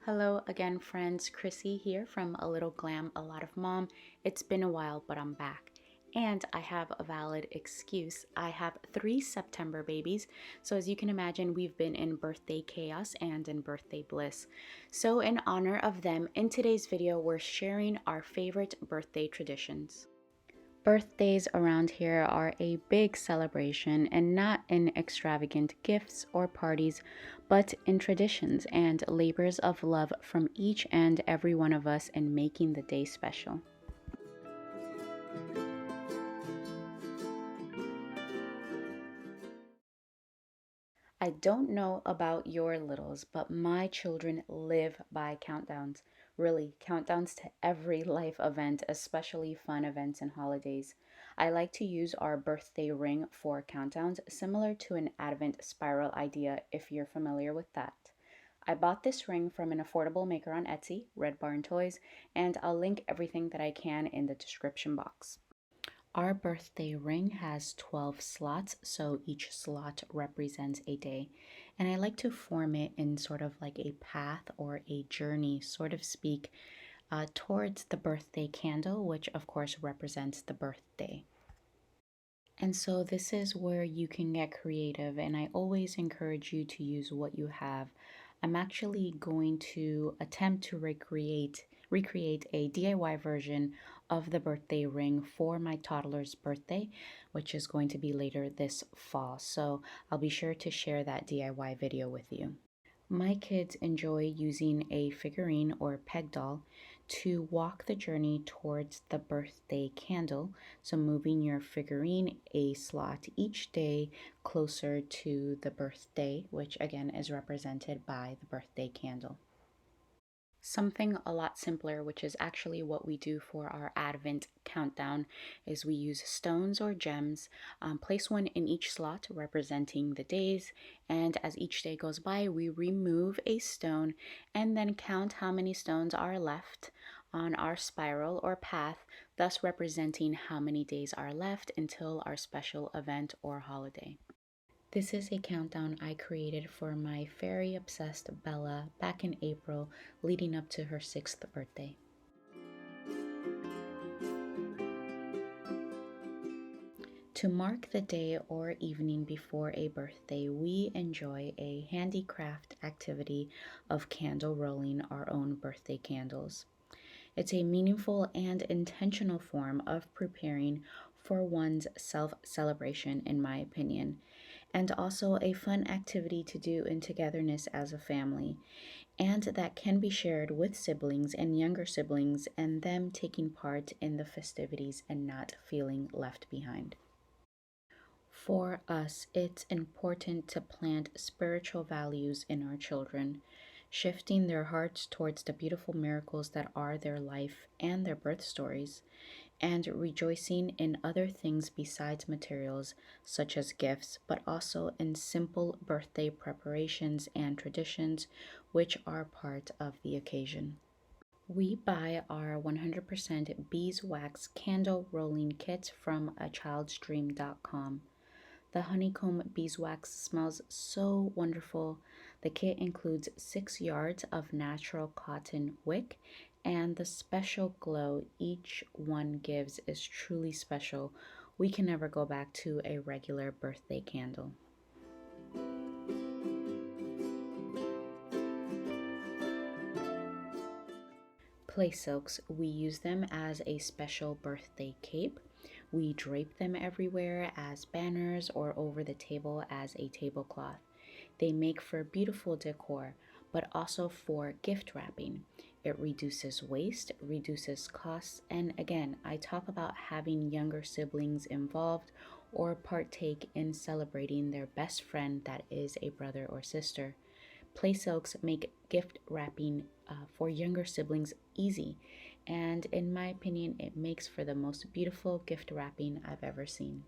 Hello again, friends. Chrissy here from A Little Glam, A Lot of Mom. It's been a while, but I'm back. And I have a valid excuse. I have 3 September babies. So, as you can imagine, we've been in birthday chaos and in birthday bliss. So, in honor of them, in today's video, we're sharing our favorite birthday traditions. Birthdays around here are a big celebration, and not in extravagant gifts or parties, but in traditions and labors of love from each and every one of us in making the day special. I don't know about your littles, but my children live by countdowns. Really, countdowns to every life event, especially fun events and holidays. I like to use our birthday ring for countdowns, similar to an advent spiral idea, if you're familiar with that. I bought this ring from an affordable maker on Etsy, Red Barn Toys, and I'll link everything that I can in the description box. Our birthday ring has 12 slots, so each slot represents a day. And I like to form it in sort of like a path or a journey, sort of speak, towards the birthday candle, which of course represents the birthday. And so this is where you can get creative, and I always encourage you to use what you have. I'm actually going to attempt to recreate a DIY version of the birthday ring for my toddler's birthday, which is going to be later this fall. So I'll be sure to share that DIY video with you. My kids enjoy using a figurine or peg doll to walk the journey towards the birthday candle. So, moving your figurine a slot each day closer to the birthday, which again is represented by the birthday candle. Something a lot simpler, which is actually what we do for our Advent countdown, is we use stones or gems, place one in each slot representing the days, and as each day goes by, we remove a stone and then count how many stones are left on our spiral or path, thus representing how many days are left until our special event or holiday. This is a countdown I created for my fairy obsessed Bella back in April, leading up to her 6th birthday. To mark the day or evening before a birthday, we enjoy a handicraft activity of candle rolling our own birthday candles. It's a meaningful and intentional form of preparing for one's self celebration, in my opinion, and also a fun activity to do in togetherness as a family, and that can be shared with siblings and younger siblings, and them taking part in the festivities and not feeling left behind. For us, it's important to plant spiritual values in our children, shifting their hearts towards the beautiful miracles that are their life and their birth stories, and rejoicing in other things besides materials, such as gifts, but also in simple birthday preparations and traditions, which are part of the occasion. We buy our 100% beeswax candle rolling kits from achildsdream.com. The honeycomb beeswax smells so wonderful. The kit includes 6 yards of natural cotton wick, and the special glow each one gives is truly special. We can never go back to a regular birthday candle. Playsilks, we use them as a special birthday cape. We drape them everywhere as banners or over the table as a tablecloth. They make for beautiful decor, but also for gift wrapping. It reduces waste, reduces costs, and again, I talk about having younger siblings involved or partake in celebrating their best friend that is a brother or sister. Playsilks make gift wrapping for younger siblings easy, and in my opinion, it makes for the most beautiful gift wrapping I've ever seen.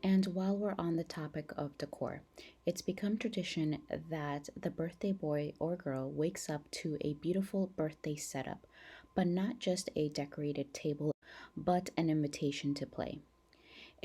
And while we're on the topic of decor, it's become tradition that the birthday boy or girl wakes up to a beautiful birthday setup, but not just a decorated table, but an invitation to play.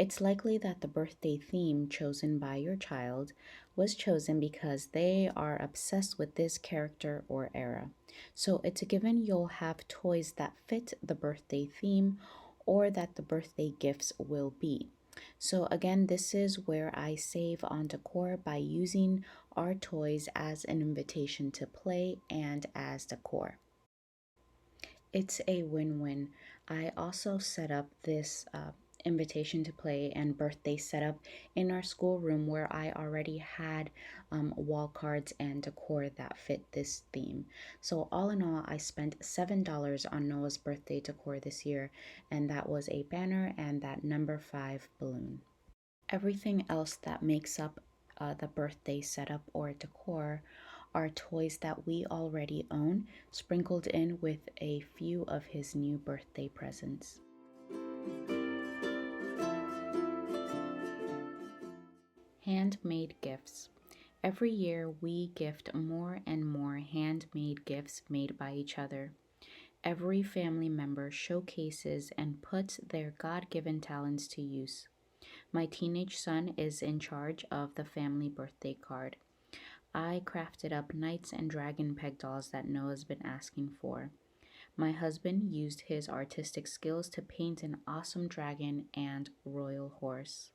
It's likely that the birthday theme chosen by your child was chosen because they are obsessed with this character or era. So it's a given you'll have toys that fit the birthday theme or that the birthday gifts will be. So, again, this is where I save on decor by using our toys as an invitation to play and as decor. It's a win win. I also set up this invitation to play and birthday setup in our schoolroom where I already had wall cards and decor that fit this theme. So, all in all, I spent $7 on Noah's birthday decor this year, and that was a banner and that number 5 balloon. Everything else that makes up the birthday setup or decor are toys that we already own, sprinkled in with a few of his new birthday presents. Handmade gifts. Every year, we gift more and more handmade gifts made by each other. Every family member showcases and puts their God given talents to use. My teenage son is in charge of the family birthday card. I crafted up knights and dragon peg dolls that Noah's been asking for. My husband used his artistic skills to paint an awesome dragon and royal horse.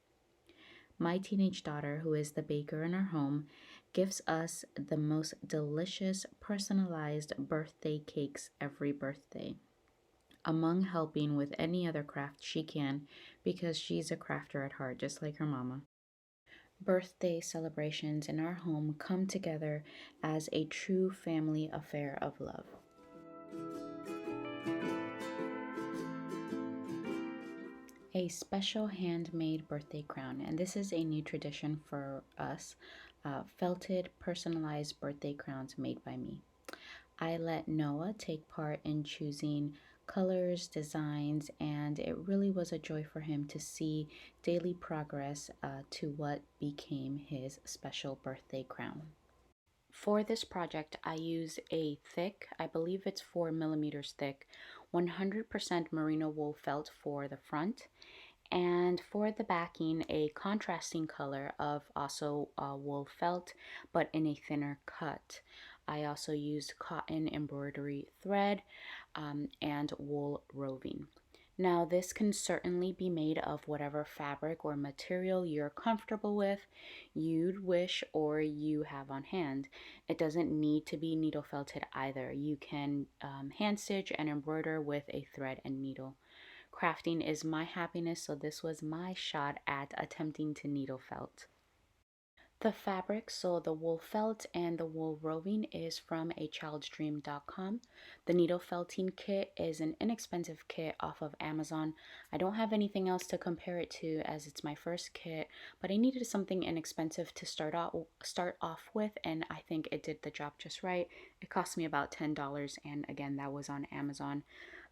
My teenage daughter, who is the baker in our home, gives us the most delicious personalized birthday cakes every birthday, among helping with any other craft she can because she's a crafter at heart, just like her mama. Birthday celebrations in our home come together as a true family affair of love. A special handmade birthday crown, and this is a new tradition for us, felted personalized birthday crowns made by me. I let Noah take part in choosing colors, designs, and it really was a joy for him to see daily progress to what became his special birthday crown. For this project, I use a thick, I believe it's 4 millimeters thick, 100% merino wool felt for the front, and for the backing, a contrasting color of also wool felt, but in a thinner cut. I also used cotton embroidery thread and wool roving. Now, this can certainly be made of whatever fabric or material you're comfortable with, you'd wish, or you have on hand. It doesn't need to be needle felted either. You can hand stitch and embroider with a thread and needle. Crafting is my happiness, so this was my shot at attempting to needle felt. The fabric, so the wool felt and the wool roving, is from achildsdream.com. The needle felting kit is an inexpensive kit off of Amazon. I don't have anything else to compare it to as it's my first kit, but I needed something inexpensive to start off with, and I think it did the job just right. It cost me about $10, and again, that was on Amazon.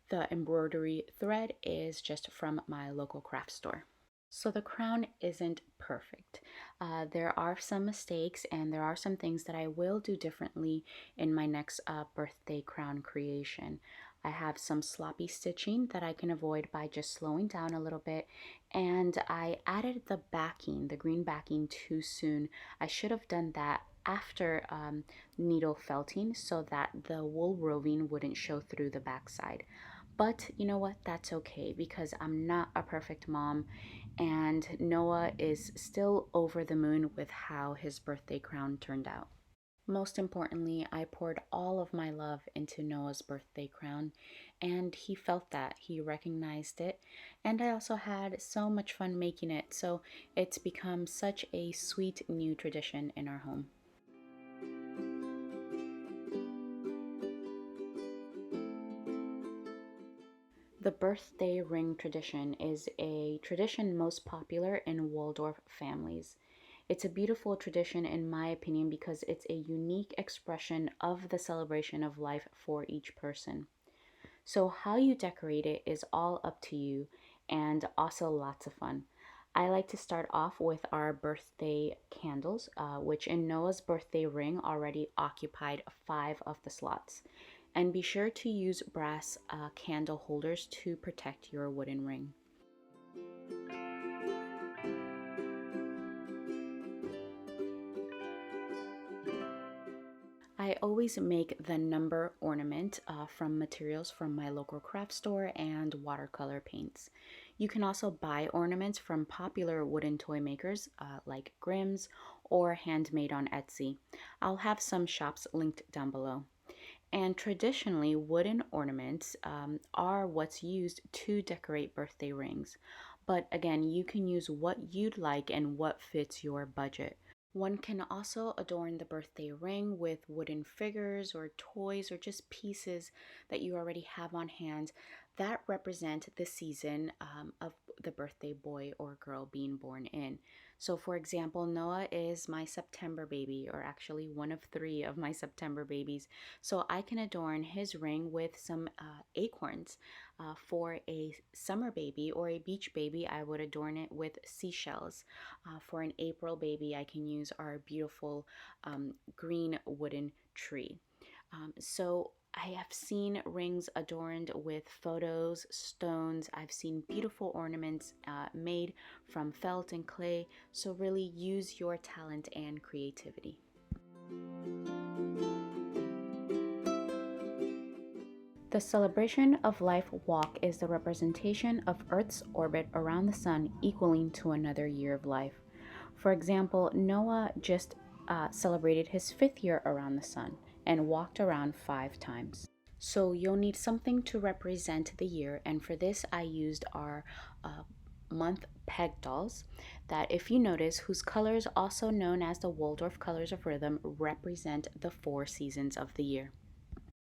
The embroidery thread is just from my local craft store. So the crown isn't perfect. There are some mistakes and there are some things that I will do differently in my next birthday crown creation. I have some sloppy stitching that I can avoid by just slowing down a little bit, and I added the backing, the green backing, too soon. I should have done that after needle felting so that the wool roving wouldn't show through the backside. But you know what? That's okay because I'm not a perfect mom, and Noah is still over the moon with how his birthday crown turned out. Most importantly, I poured all of my love into Noah's birthday crown, and he felt that. He recognized it, and I also had so much fun making it, so it's become such a sweet new tradition in our home. The birthday ring tradition is a tradition most popular in Waldorf families. It's a beautiful tradition, in my opinion, because it's a unique expression of the celebration of life for each person. So, how you decorate it is all up to you and also lots of fun. I like to start off with our birthday candles, which in Noah's birthday ring already occupied 5 of the slots. And be sure to use brass candle holders to protect your wooden ring. I always make the number ornament from materials from my local craft store and watercolor paints. You can also buy ornaments from popular wooden toy makers like Grimm's or Handmade on Etsy. I'll have some shops linked down below. And traditionally, wooden ornaments are what's used to decorate birthday rings. But again, you can use what you'd like and what fits your budget. One can also adorn the birthday ring with wooden figures or toys or just pieces that you already have on hand that represent the season of the birthday boy or girl being born in. So, for example, Noah is my September baby, or actually one of three of my September babies. So, I can adorn his ring with some acorns. For a summer baby or a beach baby, I would adorn it with seashells. For an April baby, I can use our beautiful green wooden tree. So I have seen rings adorned with photos, stones. I've seen beautiful ornaments made from felt and clay. So really use your talent and creativity. The Celebration of Life walk is the representation of Earth's orbit around the sun equaling to another year of life. For example, Noah just celebrated his fifth year around the sun and walked around 5 times. So you'll need something to represent the year, and for this I used our month peg dolls that, if you notice, whose colors, also known as the Waldorf colors of rhythm, represent the 4 seasons of the year.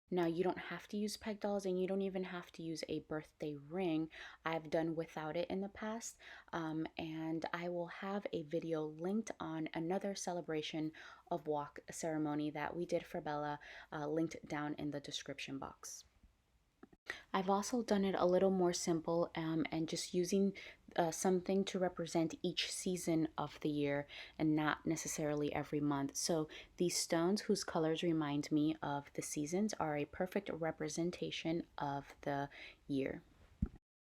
Now, you don't have to use peg dolls and you don't even have to use a birthday ring. I've done without it in the past, and I will have a video linked on another celebration of walk ceremony that we did for Bella, linked down in the description box. I've also done it a little more simple and just using something to represent each season of the year and not necessarily every month. So these stones, whose colors remind me of the seasons, are a perfect representation of the year.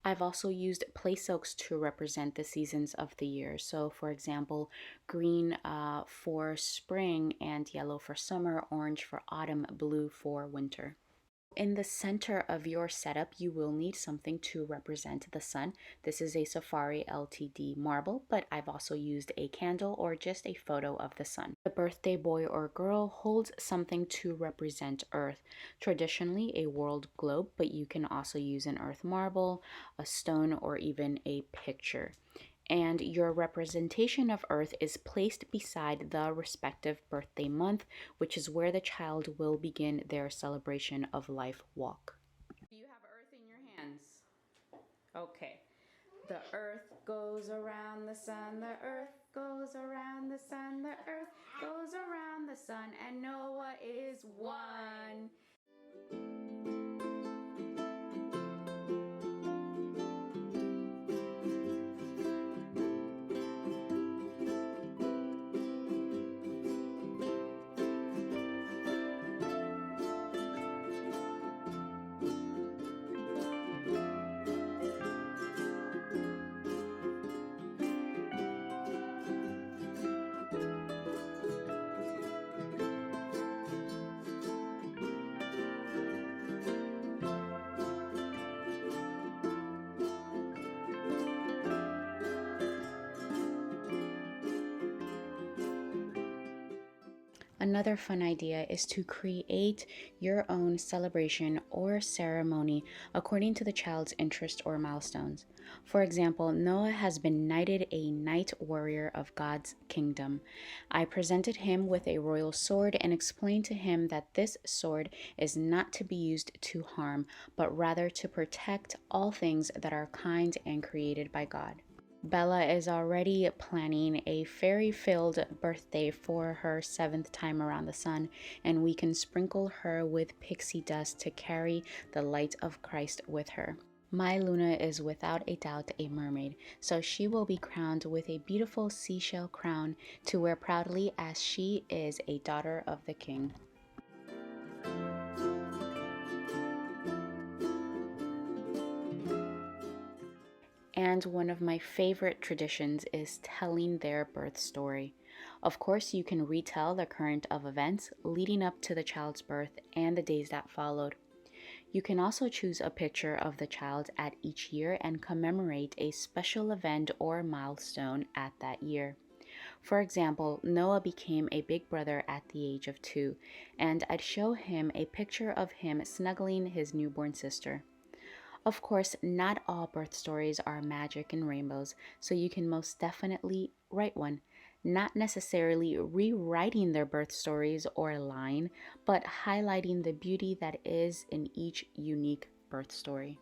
I've also used Playsilks to represent the seasons of the year. So, for example, green for spring and yellow for summer, orange for autumn, blue for winter. In the center of your setup, you will need something to represent the sun. This is a Safari LTD marble, but I've also used a candle or just a photo of the sun. The birthday boy or girl holds something to represent Earth, traditionally a world globe, but you can also use an earth marble, a stone, or even a picture. And your representation of Earth is placed beside the respective birthday month, which is where the child will begin their celebration of life walk. Do you have Earth in your hands? Okay. The earth goes around the sun, the earth goes around the sun, the earth goes around the sun, and Noah is one. Another fun idea is to create your own celebration or ceremony according to the child's interest or milestones. For example, Noah has been knighted a knight warrior of God's kingdom. I presented him with a royal sword and explained to him that this sword is not to be used to harm, but rather to protect all things that are kind and created by God. Bella is already planning a fairy-filled birthday for her 7th time around the sun, and we can sprinkle her with pixie dust to carry the light of Christ with her. My Luna is without a doubt a mermaid, so she will be crowned with a beautiful seashell crown to wear proudly as she is a daughter of the king. And one of my favorite traditions is telling their birth story. Of course, you can retell the current of events leading up to the child's birth and the days that followed. You can also choose a picture of the child at each year and commemorate a special event or milestone at that year. For example, Noah became a big brother at the age of 2, and I'd show him a picture of him snuggling his newborn sister. Of course, not all birth stories are magic and rainbows, so you can most definitely write one. Not necessarily rewriting their birth stories or line, but highlighting the beauty that is in each unique birth story.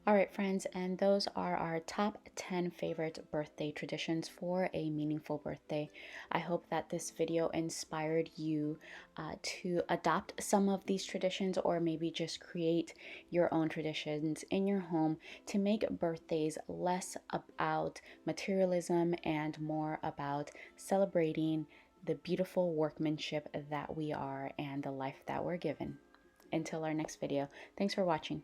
All right, friends, and those are our top 10 favorite birthday traditions for a meaningful birthday. I hope that this video inspired you to adopt some of these traditions or maybe just create your own traditions in your home to make birthdays less about materialism and more about celebrating the beautiful workmanship that we are and the life that we're given. Until our next video, thanks for watching.